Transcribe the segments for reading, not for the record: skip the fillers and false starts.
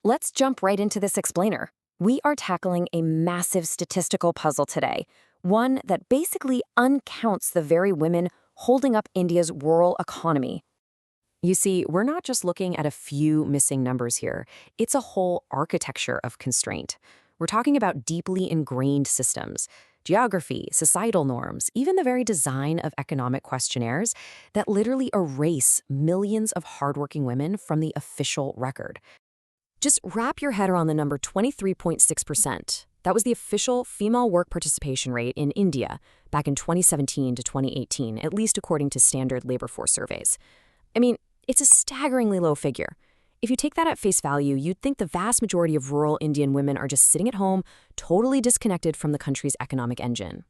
Let's jump right into this explainer. We are tackling a massive statistical puzzle today, one that basically uncounts the very women holding up India's rural economy. You see, we're not just looking at a few missing numbers here. It's a whole architecture of constraint. We're talking about deeply ingrained systems, geography, societal norms, even the very design of economic questionnaires that literally erase millions of hardworking women from the official record. Just wrap your head around the number 23.6%. That was the official female work participation rate in India back in 2017 to 2018, at least according to standard labor force surveys. I mean, it's a staggeringly low figure. If you take that at face value, you'd think the vast majority of rural Indian women are just sitting at home, totally disconnected from the country's economic engine.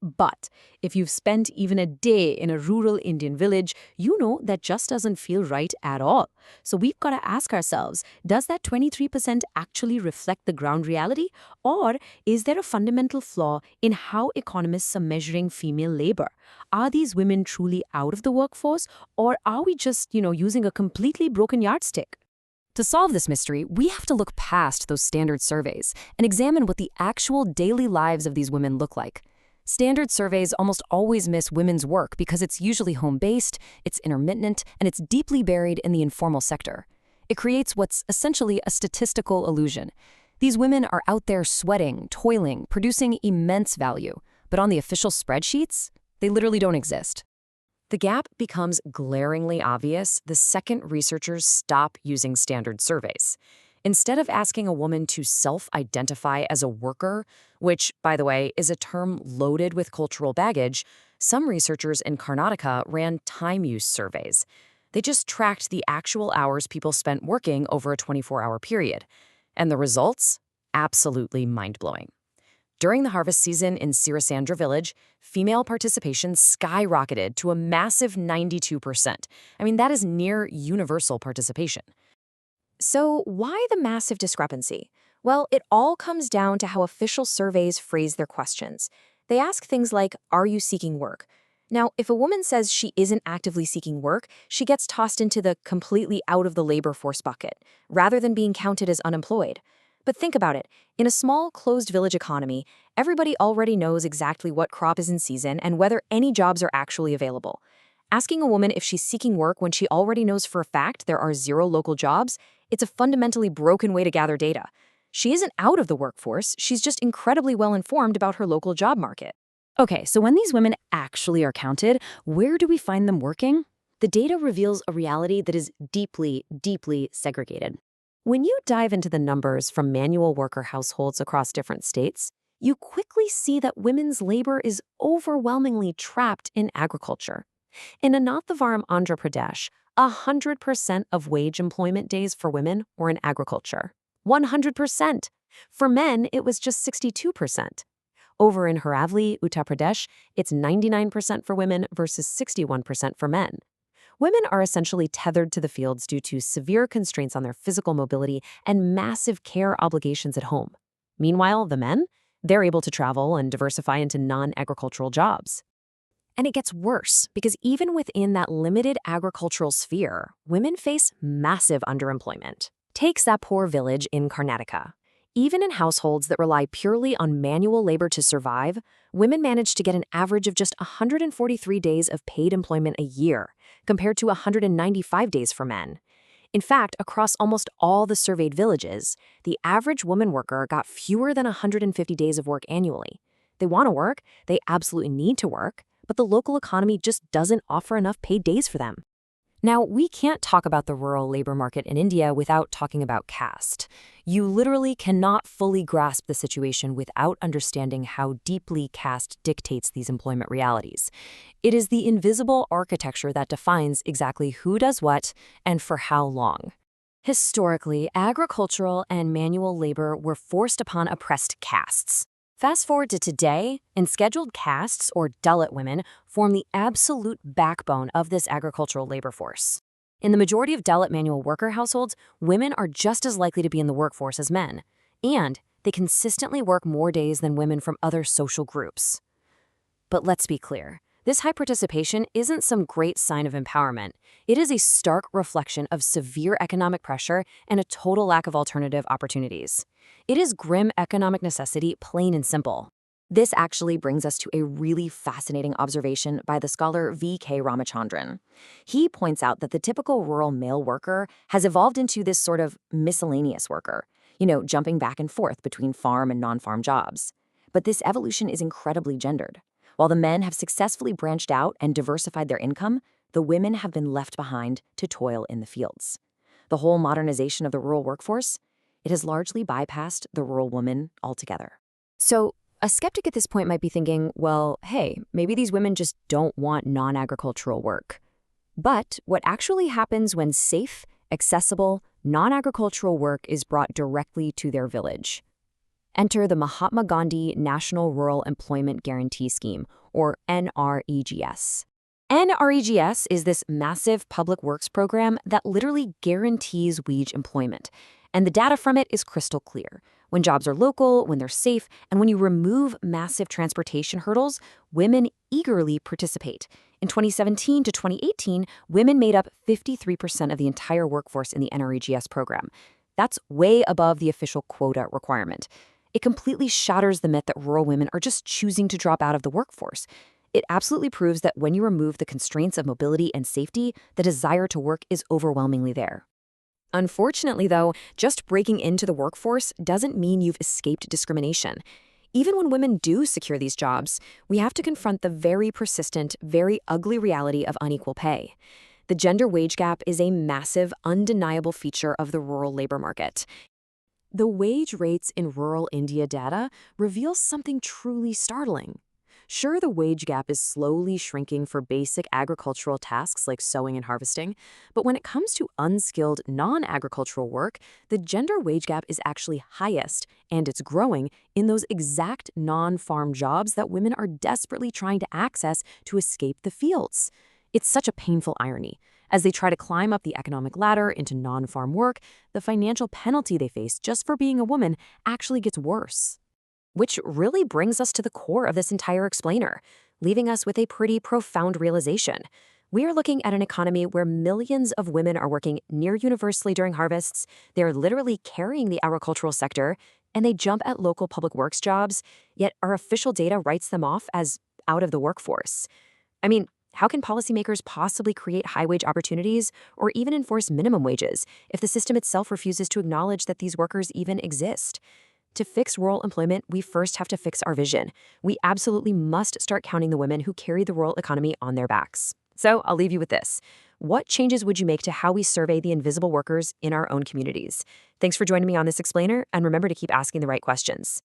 But if you've spent even a day in a rural Indian village, you know that just doesn't feel right at all. So we've got to ask ourselves, does that 23% actually reflect the ground reality? Or is there a fundamental flaw in how economists are measuring female labor? Are these women truly out of the workforce? Or are we just, using a completely broken yardstick? To solve this mystery, we have to look past those standard surveys and examine what the actual daily lives of these women look like. Standard surveys almost always miss women's work because it's usually home-based, it's intermittent, and it's deeply buried in the informal sector. It creates what's essentially a statistical illusion. These women are out there sweating, toiling, producing immense value, but on the official spreadsheets, they literally don't exist. The gap becomes glaringly obvious the second researchers stop using standard surveys. Instead of asking a woman to self-identify as a worker, which, by the way, is a term loaded with cultural baggage, some researchers in Karnataka ran time use surveys. They just tracked the actual hours people spent working over a 24-hour period. And the results? Absolutely mind-blowing. During the harvest season in Sirasandra village, female participation skyrocketed to a massive 92%. I mean, that is near universal participation. So why the massive discrepancy? Well, it all comes down to how official surveys phrase their questions. They ask things like, are you seeking work? Now, if a woman says she isn't actively seeking work, she gets tossed into the completely out of the labor force bucket, rather than being counted as unemployed. But think about it. In a small, closed village economy, everybody already knows exactly what crop is in season and whether any jobs are actually available. Asking a woman if she's seeking work when she already knows for a fact there are zero local jobs, it's a fundamentally broken way to gather data. She isn't out of the workforce, she's just incredibly well informed about her local job market. Okay, so when these women actually are counted, where do we find them working? The data reveals a reality that is deeply, deeply segregated. When you dive into the numbers from manual worker households across different states, you quickly see that women's labor is overwhelmingly trapped in agriculture. In Anantavaram, Andhra Pradesh, 100% of wage employment days for women were in agriculture. 100%. For men, it was just 62%. Over in Haravali, Uttar Pradesh, it's 99% for women versus 61% for men. Women are essentially tethered to the fields due to severe constraints on their physical mobility and massive care obligations at home. Meanwhile, the men, they're able to travel and diversify into non-agricultural jobs. And it gets worse, because even within that limited agricultural sphere, women face massive underemployment. Take Sapur village in Karnataka. Even in households that rely purely on manual labor to survive, women manage to get an average of just 143 days of paid employment a year, compared to 195 days for men. In fact, across almost all the surveyed villages, the average woman worker got fewer than 150 days of work annually. They want to work, they absolutely need to work, but the local economy just doesn't offer enough paid days for them. Now, we can't talk about the rural labor market in India without talking about caste. You literally cannot fully grasp the situation without understanding how deeply caste dictates these employment realities. It is the invisible architecture that defines exactly who does what and for how long. Historically, agricultural and manual labor were forced upon oppressed castes. Fast forward to today, and scheduled castes, or Dalit women, form the absolute backbone of this agricultural labor force. In the majority of Dalit manual worker households, women are just as likely to be in the workforce as men, and they consistently work more days than women from other social groups. But let's be clear, This high participation isn't some great sign of empowerment. It is a stark reflection of severe economic pressure and a total lack of alternative opportunities. It is grim economic necessity, plain and simple. This actually brings us to a really fascinating observation by the scholar V.K. Ramachandran. He points out that the typical rural male worker has evolved into this sort of miscellaneous worker, jumping back and forth between farm and non-farm jobs. But this evolution is incredibly gendered. While the men have successfully branched out and diversified their income, the women have been left behind to toil in the fields. The whole modernization of the rural workforce, it has largely bypassed the rural woman altogether. So, a skeptic at this point might be thinking, well, hey, maybe these women just don't want non-agricultural work. But what actually happens when safe, accessible, non-agricultural work is brought directly to their village? Enter the Mahatma Gandhi National Rural Employment Guarantee Scheme, or NREGS. NREGS is this massive public works program that literally guarantees wage employment. And the data from it is crystal clear. When jobs are local, when they're safe, and when you remove massive transportation hurdles, women eagerly participate. In 2017 to 2018, women made up 53% of the entire workforce in the NREGS program. That's way above the official quota requirement. It completely shatters the myth that rural women are just choosing to drop out of the workforce. It absolutely proves that when you remove the constraints of mobility and safety, the desire to work is overwhelmingly there. Unfortunately, though, just breaking into the workforce doesn't mean you've escaped discrimination. Even when women do secure these jobs, we have to confront the very persistent, very ugly reality of unequal pay. The gender wage gap is a massive, undeniable feature of the rural labor market. The wage rates in rural India data reveal something truly startling. Sure, the wage gap is slowly shrinking for basic agricultural tasks like sowing and harvesting, but when it comes to unskilled, non-agricultural work, the gender wage gap is actually highest, and it's growing, in those exact non-farm jobs that women are desperately trying to access to escape the fields. It's such a painful irony. As they try to climb up the economic ladder into non-farm work, the financial penalty they face just for being a woman actually gets worse. Which really brings us to the core of this entire explainer, leaving us with a pretty profound realization. We are looking at an economy where millions of women are working near universally during harvests, they're literally carrying the agricultural sector, and they jump at local public works jobs, yet our official data writes them off as out of the workforce. I mean, how can policymakers possibly create high-wage opportunities or even enforce minimum wages if the system itself refuses to acknowledge that these workers even exist? To fix rural employment, we first have to fix our vision. We absolutely must start counting the women who carry the rural economy on their backs. So I'll leave you with this. What changes would you make to how we survey the invisible workers in our own communities? Thanks for joining me on this explainer, and remember to keep asking the right questions.